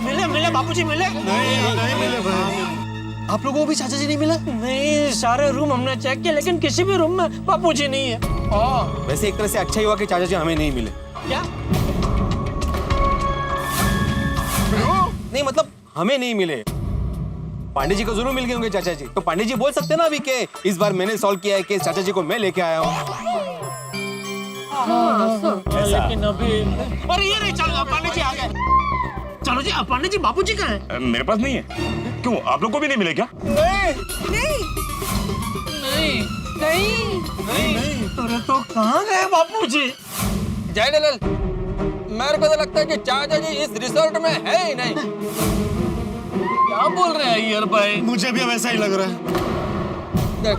मिले मिले बापूजी मिले? नहीं मिले भाई। आप लोगों को भी चाचा जी नहीं मिला? नहीं, सारे रूम हमने चेक किए लेकिन किसी भी रूम में बापूजी नहीं है। वैसे एक तरह से अच्छा ही हुआ कि चाचा जी हमें नहीं मिले। क्या? नहीं मतलब हमें नहीं मिले। पांडे जी को जरूर मिल गए होंगे चाचा जी। तो पांडे जी बोल सकते हैं ना अभी कि इस बार मैंने सॉल्व किया है केस, चाचा जी को मैं लेके आया हूँ। लेकिन अभी अरे ये नहीं, चलो पांडे जी आ गए। चलो जी, पांडे जी बापूजी कहाँ हैं? मेरे पास नहीं है। क्यों, आप लोग को भी नहीं मिले क्या? नहीं। अरे तो कहाँ गए बापूजी? जय दलाल, मेरे को तो लगता है कि चाचा जी इस रिसोर्ट में है ही नहीं। क्या बोल रहे हैं यार भाई? मुझे भी वैसा ही लग रहा है। देख,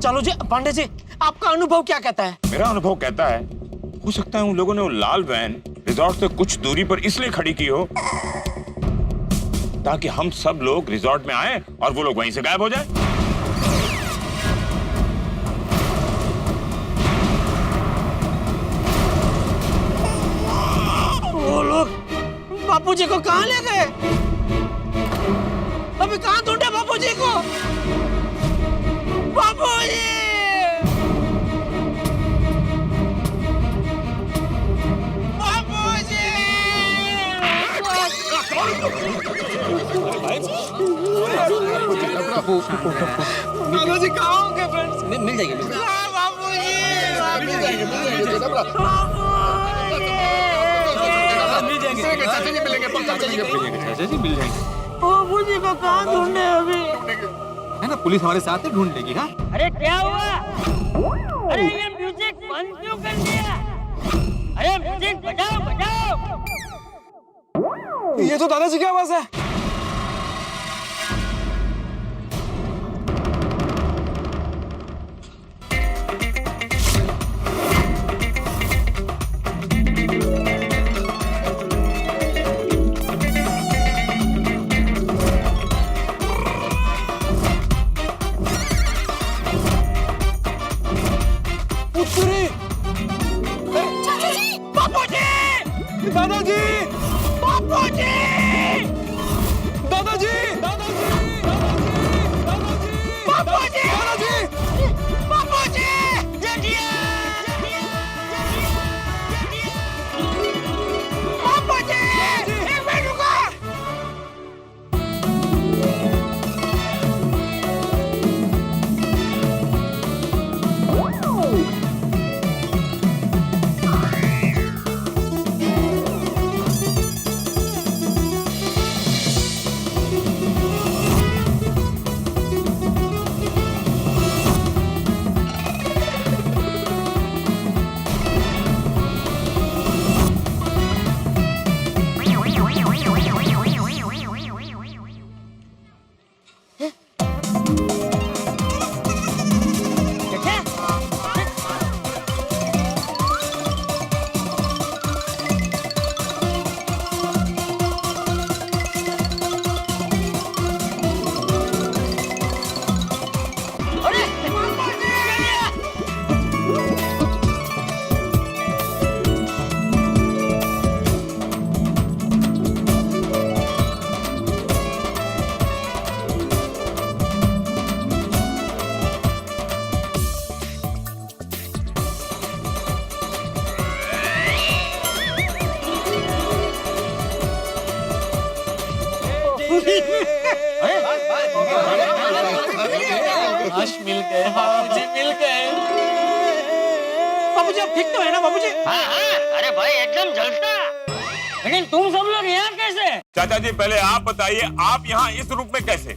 चलो जी, पांडे जी आपका अनुभव क्या कहता है? मेरा अनुभव कहता है हो सकता है उन लोगों ने वो लाल वैन रिजॉर्ट से कुछ दूरी पर इसलिए खड़ी की हो ताकि हम सब लोग रिजॉर्ट में आए और वो लोग वहीं से गायब हो जाए। वो लोग बापूजी को कहाँ ले गए? अभी कहाँ ढूंढे बापूजी को? बापूजी! बापूजी! दादाजी कहाँ होंगे फ्रेंड्स? मिल जाएगी। बापूजी! बापूजी को कहाँ ढूंढे अभी? है ना, पुलिस हमारे साथ है, ढूंढ लेगी। हाँ अरे क्या हुआ? अरे ये म्यूजिक बंद क्यों कर दिया? अरे म्यूजिक बजाओ बजाओ। ये तो दादाजी की आवाज है। दादाजी! बापूजी! दादाजी! बापूजी! बापूजी! जटिया! बापूजी! एक मिनट रुको! आज मिल गए बाबूजी, मिल गए। बाबूजी आप ठीक तो है ना बाबूजी? हाँ हाँ, अरे भाई एकदम जलता। लेकिन तुम सब लोग यहाँ कैसे? चाचा जी पहले आप बताइए, आप यहाँ इस रूप में कैसे?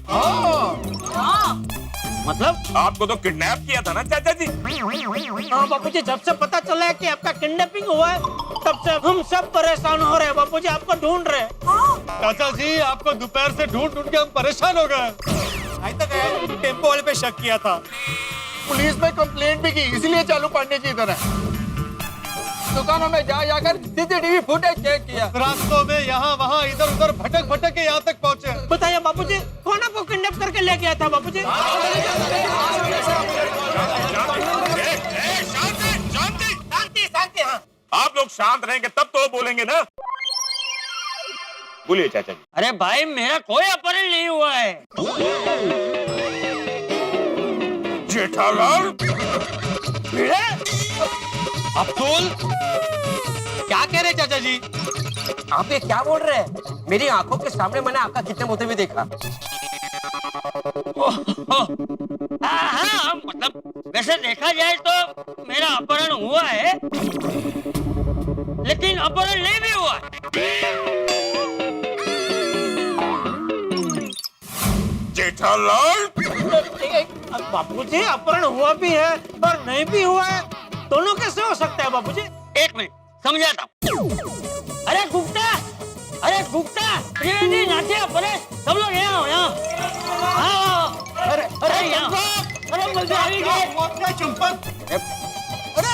मतलब? आपको तो किडनैप किया था ना चाचा जी? हाँ बापूजी, जब से पता चला है कि आपका किडनैपिंग हुआ है तब से हम सब परेशान हो रहे हैं बापूजी, आपको ढूंढ रहे हैं। चाचा जी आपको दोपहर से ढूंढ ढूंढ के हम परेशान हो गए। आज तक टेम्पो वाले पे शक किया था, पुलिस में कंप्लेंट भी की, इसलिए चालू पांडे जी इधर है। दुकानों में जाकर सीसीटीवी फुटेज चेक किया, रास्तों में यहाँ वहाँ इधर उधर भटक भटक के यहाँ तक पहुँचे। बताइए बापूजी, कौन आपको किडनैप करके ले गया था बापूजी? शांति शांति। शांति शांति। हाँ आप लोग शांत रहेंगे तब तो बोलेंगे ना। बोलिए चाचा जी। अरे भाई मेरा कोई अपहरण नहीं हुआ है। जेठालाल, अब्दुल, क्या कह रहे चाचा जी? आप ये क्या बोल रहे हैं? मेरी आंखों के सामने मैंने आपका कितने होते हुए देखा। हाँ, मतलब वैसे देखा जाए तो मेरा अपहरण हुआ है, लेकिन अपहरण नहीं भी हुआ। जेठालाल, बापूजी अपहरण हुआ भी है और नहीं भी हुआ है, दोनों कैसे हो सकता है बापूजी? एक मिनट समझाता हूँ। अरे गुप्ता, त्रिवेदी, नाट्या, परेश, सब लोग यहाँ हो, यहाँ। अरे यहाँ। अरे मुझे आई गए। चंपक, अरे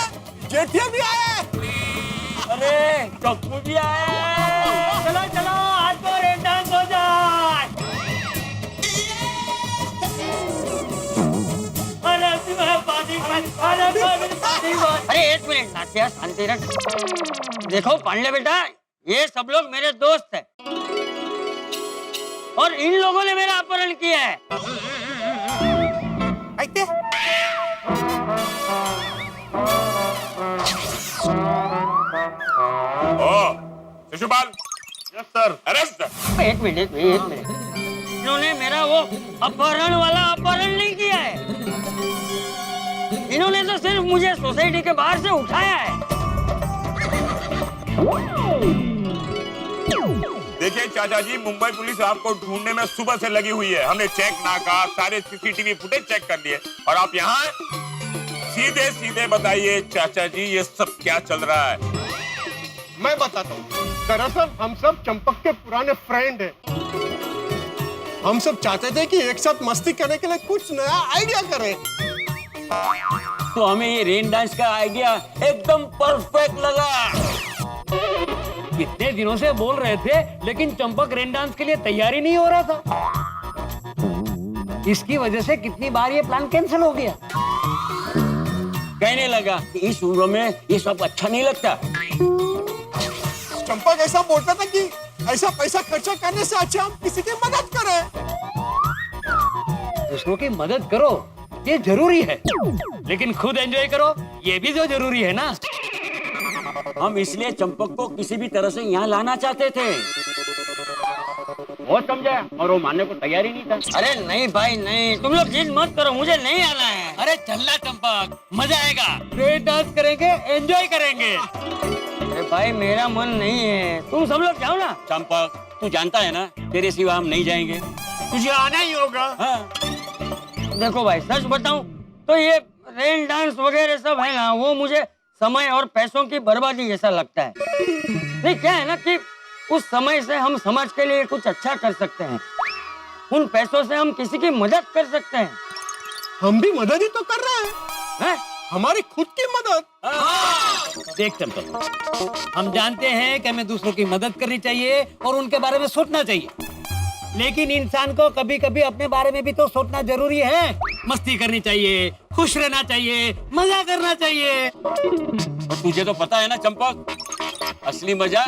जेठिया भी आए। अरे चप्पू भी आया। चलो आज तो रेड डांस हो जाए। अरे एक मिनट नाट्या, शांति रख। देखो पांडे बेटा, ये सब लोग मेरे दोस्त हैं और इन लोगों ने मेरा अपहरण किया है। Shishupal, yes sir, arrest. एक मिनट। इन्होंने मेरा वो अपहरण वाला अपहरण नहीं किया है। इन्होंने तो सिर्फ मुझे सोसाइटी के बाहर से उठाया है। देखिए चाचा जी, मुंबई पुलिस आपको ढूंढने में सुबह से लगी हुई है। हमने चेक नाका, सारे सीसीटीवी फुटेज चेक कर लिए और आप यहाँ सीधे बताइए चाचा जी, ये सब क्या चल रहा है? मैं बताता हूँ। दरअसल हम सब चंपक के पुराने फ्रेंड हैं। हम सब चाहते थे कि एक साथ मस्ती करने के लिए कुछ नया आइडिया करें। तो हमें ये रेन डांस का आइडिया एकदम परफेक्ट लगा। कितने दिनों से बोल रहे थे, लेकिन चंपक रेन डांस के लिए तैयारी नहीं हो रहा था। इसकी वजह से कितनी बार ये प्लान कैंसिल हो गया। कहने लगा कि इस उम्र में ये सब अच्छा नहीं लगता। चंपक ऐसा बोलता था कि ऐसा पैसा खर्चा करने से अच्छा हम किसी की मदद करें। दूसरों की मदद करो, ये जरूरी है, लेकिन खुद एंजॉय करो, ये भी जो जरूरी है ना। हम इसलिए चंपक को किसी भी तरह से यहाँ लाना चाहते थे। वो समझा और वो मानने को तैयार ही नहीं था। अरे नहीं भाई नहीं, तुम लोग जिद मत करो, मुझे नहीं आना है। अरे चलना चंपक, मजा आएगा। रेन डांस करेंगे, एंजॉय करेंगे। अरे भाई मेरा मन नहीं है, तुम सब लोग जाओ ना। चंपक, तू जानता है ना, तेरे सिवा हम नहीं जाएंगे। तुझे आना ही होगा। हाँ। देखो भाई सच बताऊं तो ये रेन डांस वगैरह सब है ना, वो मुझे समय और पैसों की बर्बादी जैसा लगता है। नहीं क्या है ना कि उस समय से हम समाज के लिए कुछ अच्छा कर सकते हैं, उन पैसों से हम किसी की मदद कर सकते हैं। हम भी मदद ही तो कर रहे हैं, हैं? हमारी खुद की मदद। देख चंपक, हम जानते हैं कि हमें दूसरों की मदद करनी चाहिए और उनके बारे में सोचना चाहिए, लेकिन इंसान को कभी कभी अपने बारे में भी तो सोचना जरूरी है। मस्ती करनी चाहिए, खुश रहना चाहिए, मजा करना चाहिए। और तुझे तो पता है ना चंपक, असली मजा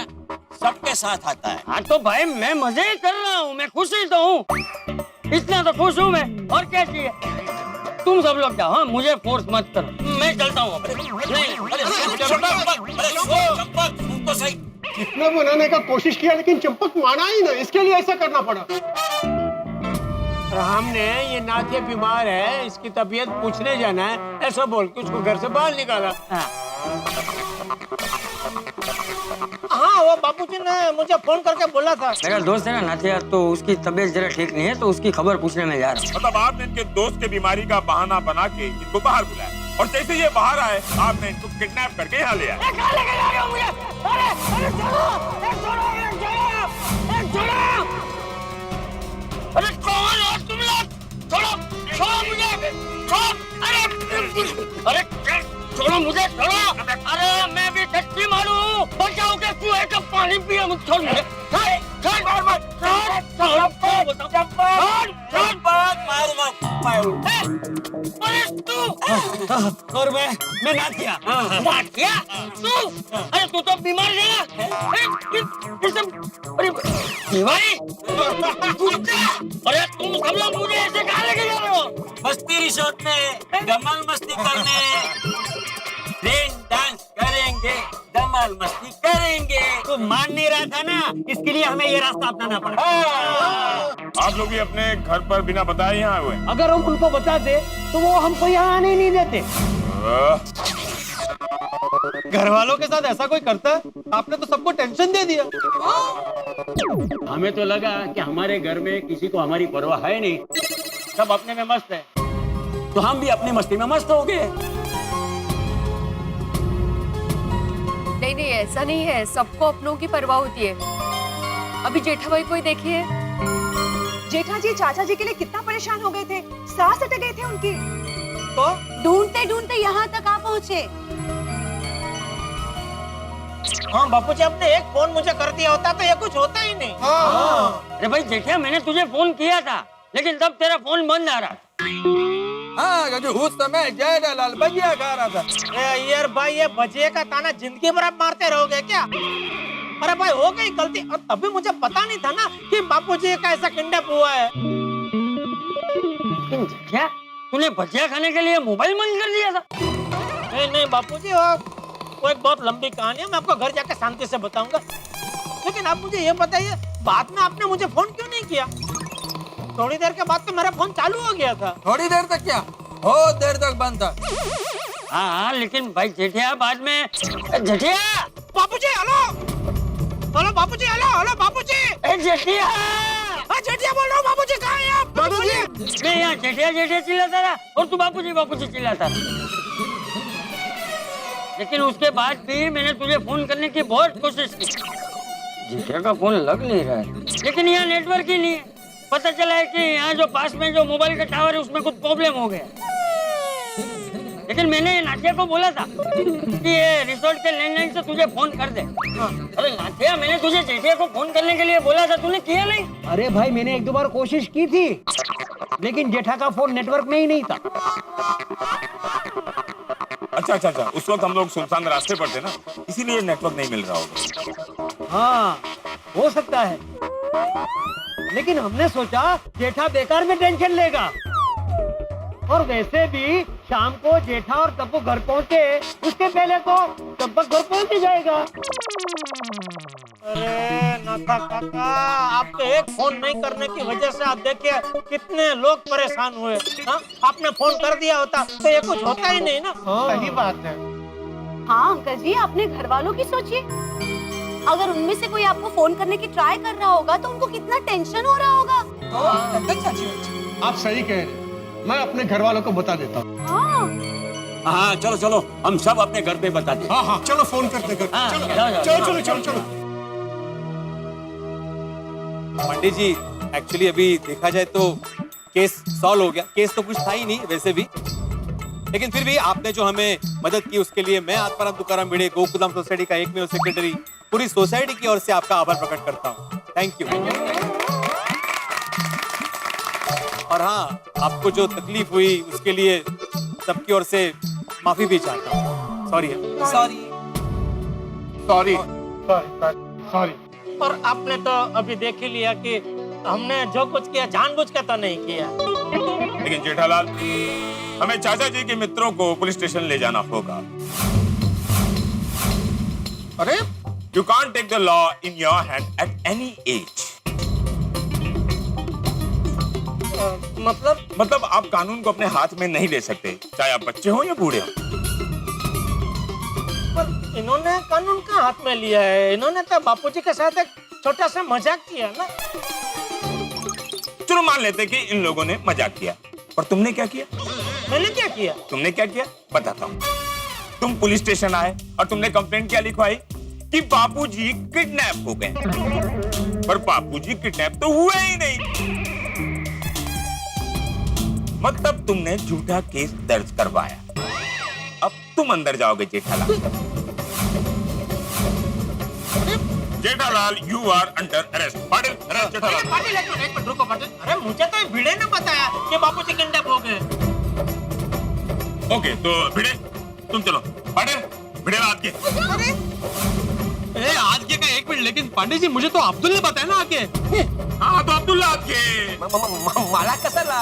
सबके साथ आता है। हाँ तो भाई मैं मजे ही कर रहा हूँ, मैं खुश ही तो हूँ, इतना तो खुश हूँ मैं, और क्या चाहिए। तुम सब लोग जाओ, हाँ मुझे फोर्स मत करो, मैं चलता हूँ। चंपक तू तो सही। कितना मनाने का कोशिश किया लेकिन चंपक माना ही ना, इसके लिए ऐसा करना पड़ा। हमने ये नाथिया बीमार है, इसकी तबीयत पूछने जाना है, ऐसा बोल के उसको घर से बाहर निकाला। हाँ वो बापूजी ने मुझे फोन करके बोला था। मेरा दोस्त है ना नाथिया, तो उसकी तबीयत जरा ठीक नहीं है, तो उसकी खबर पूछने में जा रहा हूँ। मतलब आपने इनके दोस्त के बीमारी का बहाना बना के इनको बाहर बुलाया और जैसे ये बाहर आए आपने इनको किडनैप करके यहाँ ले आए। अरे कौन हो तुम लोग? छोड़ो मुझे, अरे छोड़ो मुझे, छोड़ो। अरे मैं भी टट्टी मारूं, बचाओ के कुएं का पानी पिया, मुझे छोड़ मुझे। मारू मत। पाया हूँ। अरे तू और मैं ना किया। ना किया तू? अरे तू तो बीमार है ना? अरे बीमारी? अरे तुम सब लोग मुझे ऐसे कहाँ लेके जा रहे हो? मस्ती रिसोर्ट में धमाल मस्ती करने, रेन डांस करेंगे, धमाल मस्ती करेंगे। तू मान नहीं रहा था ना, इसके लिए हमें ये रास्ता अपनाना पड़ा। आप लोग भी अपने घर पर बिना बताए यहाँ आए हुए हैं। अगर हम उनको बताते तो वो हमको यहाँ आने ही नहीं देते। घर वालों के साथ ऐसा कोई करता है? आपने तो सबको टेंशन दे दिया। हमें तो लगा कि हमारे घर में किसी को हमारी परवाह है नहीं, सब अपने में मस्त है, तो हम भी अपनी मस्ती में मस्त हो गए। नहीं नहीं, ऐसा नहीं है, सबको अपनों की परवाह होती है। अभी जेठा भाई को ही देखिए। जेठा जी चाचा जी के लिए कितना परेशान हो गए थे, सांस अटक गए थे उनकी। तो ढूंढते ढूंढते यहाँ तक आ पहुँचे। हाँ बापूजी, आपने एक फोन मुझे कर दिया होता तो ये कुछ होता ही नहीं। अरे भाई जेठिया, मैंने तुझे फोन किया था, लेकिन तब तेरा फोन बंद आ रहा था। हाँ, जो उस समय जेठालाल भजिया खा रहा था। यार भाई, ये भजिए का ताना जिंदगी भर आप मारते रहोगे क्या? अरे भाई, हो गई गलती, और तभी मुझे पता नहीं था ना कि बापूजी का ऐसा किडनैप हुआ है। लेकिन जेठिया, तूने भजिया खाने के लिए मोबाइल बंद कर दिया था? नहीं नहीं बापूजी, वो एक बहुत लंबी कहानी है, मैं आपको घर जाकर शांति से बताऊंगा। लेकिन आप मुझे ये बताइए, बाद में आपने मुझे फोन क्यों नहीं किया? थोड़ी देर के बाद तो मेरा फोन चालू हो गया था। थोड़ी देर तक क्या, बहुत देर तक बंद था। हाँ, लेकिन भाई जेठिया बाद में जेठिया, बापूजी हेलो, हेलो बापूजी, हेलो हेलो बापूजी। जेठिया, जेठिया बोल रहा हूँ, बापूजी कहाँ हैं आप? बापूजी मैं यहाँ जेठिया जेठिया चिल्लाता था और तू बापूजी बापूजी चिल्लाता था। लेकिन उसके बाद भी मैंने तुझे फोन करने की बहुत कोशिश की। जेठिया का फोन लग नहीं रहा है, लेकिन यहाँ नेटवर्क ही नहीं है। पता चला है कि यहाँ जो पास में जो मोबाइल का टावर है उसमें कुछ प्रॉब्लम हो गया। लेकिन मैंने नाथिया को बोला था कि ये रिसोर्ट के लैंडलाइन से तुझे फोन कर दे। अरे नाथिया, मैंने तुझे जेठिया को फोन करने के लिए बोला था, तूने किया नहीं। अरे भाई, मैंने एक दो बार कोशिश की थी, लेकिन जेठा का फोन नेटवर्क में ही नहीं था। अच्छा, उस वक्त हम लोग सुनसान रास्ते पर थे ना, इसीलिए नेटवर्क नहीं मिल रहा होगा। हाँ, हो सकता है, लेकिन हमने सोचा जेठा बेकार में टेंशन लेगा, और वैसे भी शाम को जेठा और टप्पू घर पहुंचे उसके पहले तो टप्पक घर पहुंच ही जाएगा। अरे नाथा काका, आपके एक फोन नहीं करने की वजह से आप देखिए कितने लोग परेशान हुए। हाँ, आपने फोन कर दिया होता तो ये कुछ होता ही नहीं ना। सही बात है। हाँ अंकल जी, अपने घर वालों की सोचिए। अगर उनमें से कोई आपको फोन करने की ट्राई कर रहा होगा तो उनको कितना टेंशन हो रहा होगा। आप सही कह रहे हैं, मैं अपने घर वालों को बता देता हूँ। हाँ, चलो चलो, हम सब अपने घर पे बता दें। हाँ, चलो फोन करते कर। हाँ, चलो जाओ। चलो चलो। पंडित जी, एक्चुअली अभी देखा जाए तो केस सॉल्व हो गया। केस तो कुछ था ही नहीं वैसे भी, लेकिन फिर भी आपने जो हमें मदद की उसके लिए मैं आत्माराम तुकाराम भिड़े, गोकुलधाम सोसाइटी का एकमेव सेक्रेटरी, पूरी सोसाइटी की ओर से आपका आभार प्रकट करता हूँ। Thank you. और हाँ, आपको जो तकलीफ हुई उसके लिए सबकी ओर से माफी भी चाहता हूँ। सॉरी। और आपने तो अभी देख ही लिया कि हमने जो कुछ किया जानबूझ के तो नहीं किया। लेकिन जेठालाल, हमें चाचा जी के मित्रों को पुलिस स्टेशन ले जाना होगा। अरे you can't take the law in your hand at any age. मतलब आप कानून को अपने हाथ में नहीं ले सकते, चाहे आप बच्चे हो या बूढ़े हो। पर इन्होंने कानून का हाथ में लिया है, इन्होंने तो बापूजी के साथ एक छोटा सा मजाक किया ना। चलो मान लेते कि इन लोगों ने मजाक किया, और तुमने क्या किया? मैंने क्या किया? तुमने क्या किया बताता हूँ। तुम पुलिस स्टेशन आए और तुमने कंप्लेंट क्या लिखवाई कि बापूजी किडनैप हो गए। पर बापूजी किडनैप तो हुए ही नहीं। मतलब तुमने झूठा केस दर्ज करवाया। अब तुम अंदर जाओगे Jethalal. Jethalal you are under arrest. Patil arrest Jethalal. Patil एक मिनट रुको पाटिल। अरे मुझे तो भिड़े ने बताया कि बापूजी किडनैप हो गए। ओके तो भिड़े तुम चलो। पाटिल भिड़े आज के। ए, आज के का एक मिनट, लेकिन पांडे जी मुझे तो अब्दुल ने बताया ना आके। हाँ तो अब्दुल्ला आज के। मला कसाला?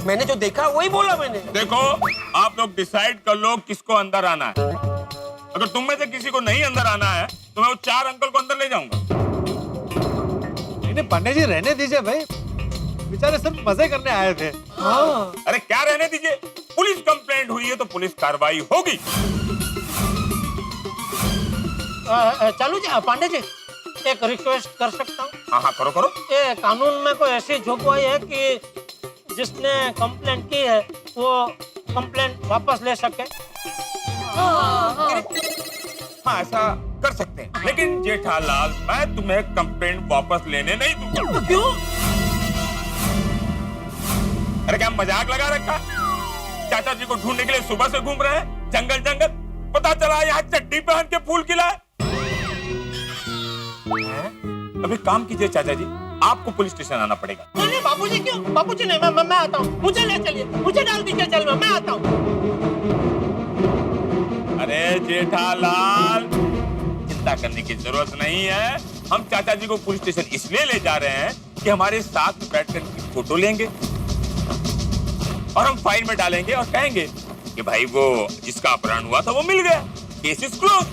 मैंने जो देखा वही बोला मैंने। देखो आप लोग डिसाइड कर लो किसको अंदर आना है। अगर तुम में से किसी को नहीं अंदर आना है तो मैं वो 4 अंकल को अंदर ले जाऊंगा। नहीं पांडे जी रहने दीजिए भाई, बेचारे सब मजे करने आए थे। अरे क्या रहने दीजिए, पुलिस कंप्लेंट हुई है तो पुलिस कार्रवाई होगी। चलो जी पांडे जी एक रिक्वेस्ट कर सकता हूँ? हाँ हाँ करो करो। ये कानून में कोई ऐसी जोगवाई है कि जिसने कंप्लेंट की है वो कंप्लेंट वापस ले सके? हाँ ऐसा कर सकते हैं, लेकिन जेठालाल मैं तुम्हें कंप्लेंट वापस लेने नहीं दूंगा। क्यों? अरे क्या मजाक लगा रखा है? चाचा जी को ढूंढने के लिए सुबह से घूम रहे हैं जंगल जंगल, पता चला यहाँ चड्डी पहन के फूल खिलाए। अभी काम कीजिए चाचा जी, आपको पुलिस स्टेशन आना पड़ेगा। नहीं बापूजी क्यों? बापूजी नहीं, मैं आता हूँ। मुझे ले चलिए, मुझे डाल दीजिए जेल में, मैं आता हूँ। अरे जेठालाल चिंता करने की जरूरत नहीं है। हम चाचा जी को पुलिस स्टेशन इसलिए ले जा रहे हैं कि हमारे साथ में बैठकर इनकी फोटो लेंगे और हम फाइल में डालेंगे और कहेंगे कि भाई वो जिसका अपहरण हुआ था वो मिल गया, केस इज क्लोज।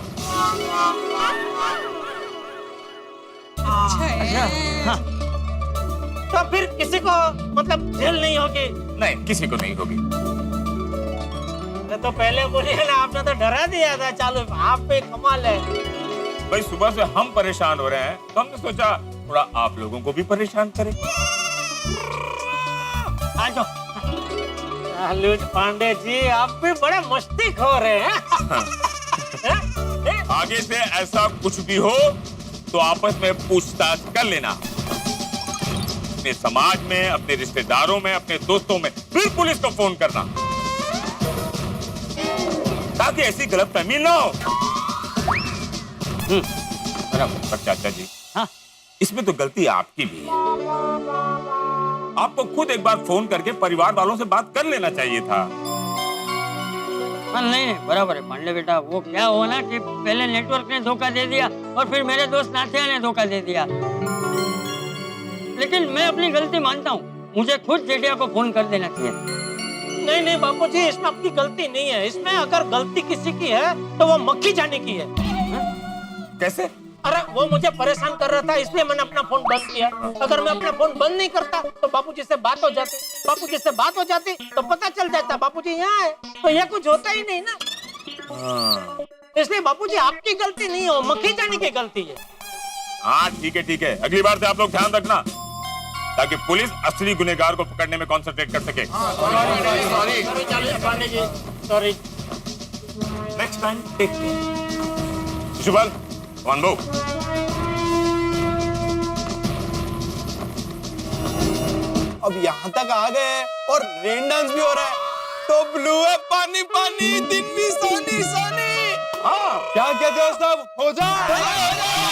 तो फिर किसी को मतलब जेल नहीं होगी? नहीं किसी को नहीं होगी। तो पहले बोलिए ना, आपने तो डरा दिया था। चालू आप पे कमाल है भाई, सुबह से हम परेशान हो रहे हैं तो हमने सोचा थोड़ा आप लोगों को भी परेशान करें। आ जाओ। चालू पांडे जी आप भी बड़े मस्ती खो रहे हैं। आगे से ऐसा कुछ भी हो तो आपस में पूछताछ कर लेना, अपने समाज में, अपने रिश्तेदारों में, अपने दोस्तों में, फिर पुलिस को फोन करना ताकि ऐसी गलतफहमी ना हो। पर चाचा जी हाँ? इसमें तो गलती आपकी भी है। आपको खुद एक बार फोन करके परिवार वालों से बात कर लेना चाहिए था। नहीं बराबर है पांडे बेटा, वो क्या हुआ ना कि पहले नेटवर्क ने धोखा दे दिया और फिर मेरे दोस्त नाथिया ने धोखा दे दिया। लेकिन मैं अपनी गलती मानता हूँ, मुझे खुद जेठिया को फोन कर देना चाहिए। नहीं बापूजी इसमें आपकी गलती नहीं है। इसमें अगर गलती किसी की है तो वो मक्खी जाने की है। कैसे? अरे वो मुझे परेशान कर रहा था इसलिए मैंने अपना फोन बंद किया। अगर मैं अपना फोन बंद नहीं करता तो बापूजी से बात हो जाती। बापूजी से बात हो जाती तो पता चल जाता बापूजी यहाँ है, तो ये कुछ होता ही नहीं ना। इसलिए बापूजी आपकी गलती नहीं हो, मक्खी जाने की गलती है। हाँ ठीक है, अगली बार से आप लोग ध्यान रखना ताकि पुलिस असली गुनहगार को पकड़ने में कंसंट्रेट कर सके। Sorry. Next time take care. शुभल वन गो। अब यहाँ तक आ गए और रेन डांस भी हो रहा है, तो ब्लू है पानी पानी, दिन भी सोनी सोनी। हाँ क्या कहते हो सब? हो जाए।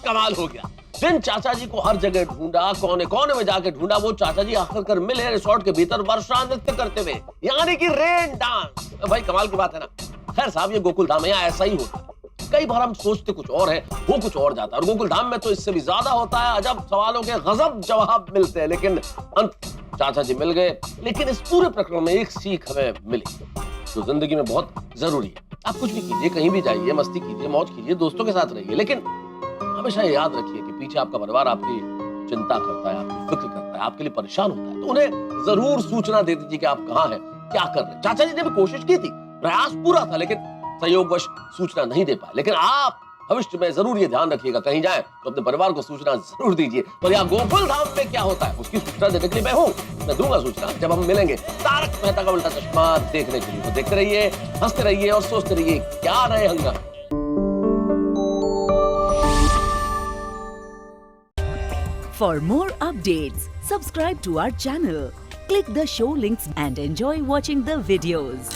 कमाल हो गया। दिन चाचा जी को हर जगह ढूंढा, कोने कोने में जाके ढूंढा, वो चाचा जी आखिरकार मिले रिसोर्ट के भीतर वर्षा नृत्य करते हुए, यानी कि रेन डांस। भाई कमाल की बात है ना। खैर साहब, ये गोकुल धाम यहाँ ऐसा ही होता है। कई बार हम सोचते कुछ और है, वो कुछ और जाता है, और गोकुल धाम में तो इससे भी ज्यादा होता है। अजब सवालों के गजब जवाब मिलते हैं, लेकिन अंत चाचा जी मिल गए। लेकिन इस पूरे प्रकरण में एक सीख हमें मिली जो जिंदगी में बहुत जरूरी है। आप कुछ भी कीजिए, कहीं भी जाइए, मस्ती कीजिए, मौज कीजिए, दोस्तों के साथ रहिए, लेकिन हमेशा याद रखिए कि पीछे आपका परिवार आपकी चिंता करता है, आपकी फिक्र करता है, आपके लिए परेशान होता है। तो उन्हें जरूर सूचना दे दीजिए कि आप कहाँ हैं, क्या कर रहे हैं। चाचा जी ने भी कोशिश की थी, प्रयास पूरा था, लेकिन संयोगवश सूचना नहीं दे पाए। लेकिन आप भविष्य में जरूर ये ध्यान रखिएगा, कहीं जाए तो अपने परिवार को सूचना जरूर दीजिए। और यहाँ गोकुल धाम में क्या होता है उसकी सूचना देने के लिए मैं हूँ, मैं दूंगा सूचना जब हम मिलेंगे तारक मेहता का उल्टा चश्मा देखने के लिए। तो देखते रहिए, हंसते रहिए और सोचते रहिए क्या नए हंगामे। For more updates, subscribe to our channel, click the show links and enjoy watching the videos.